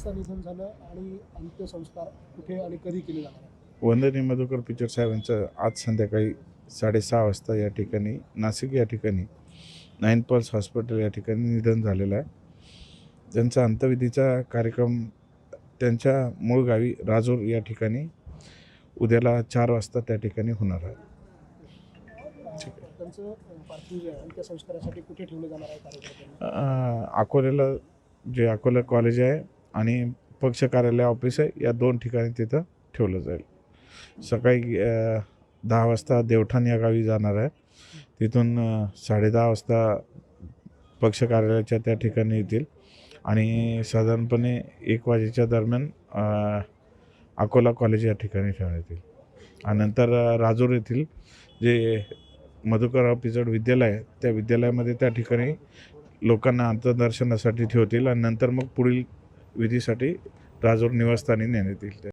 निधन झालं आणि अंत्यसंस्कार कुठे आणि कधी केले जाणार आहे? वंदनीय मधुकर पिचड साहेबांचं आज संध्याकाळी 6:30 वाजता या ठिकाणी नाशिक या ठिकाणी 9 पल्स हॉस्पिटल या ठिकाणी निधन झालेलं आहे. त्यांचा अंत्यविधीचा कार्यक्रम त्यांच्या मूळ गावी राजूर या ठिकाणी उद्याला 4 वाजता त्या ठिकाणी होणार आहे. त्यांचं पार्थिव अंत्यसंस्कारासाठी कुठे ठेवलं जाणार आहे कार्यक्रम? अकोल्याला जे अकोला कॉलेज आहे आणि पक्ष कार्यालय ऑफिस आहे या 2 ठिकाणी तिथं ठेवलं जाईल. सकाळी 10 वाजता देवठाण या गावी जाणार आहे. तिथून 10:30 वाजता पक्ष कार्यालयाच्या त्या ठिकाणी येतील आणि साधारणपणे 1 वाजेच्या दरम्यान अकोला कॉलेज या ठिकाणी ठेवण्यात येईल. आणि नंतर राजूर येथील जे मधुकरराव पिचड विद्यालय आहे त्या विद्यालयामध्ये त्या ठिकाणी लोकांना अंत्यदर्शनासाठी ठेवतील आणि नंतर मग पुढील विधीसाठी राजूर निवासस्थानी नेण्यात येईल.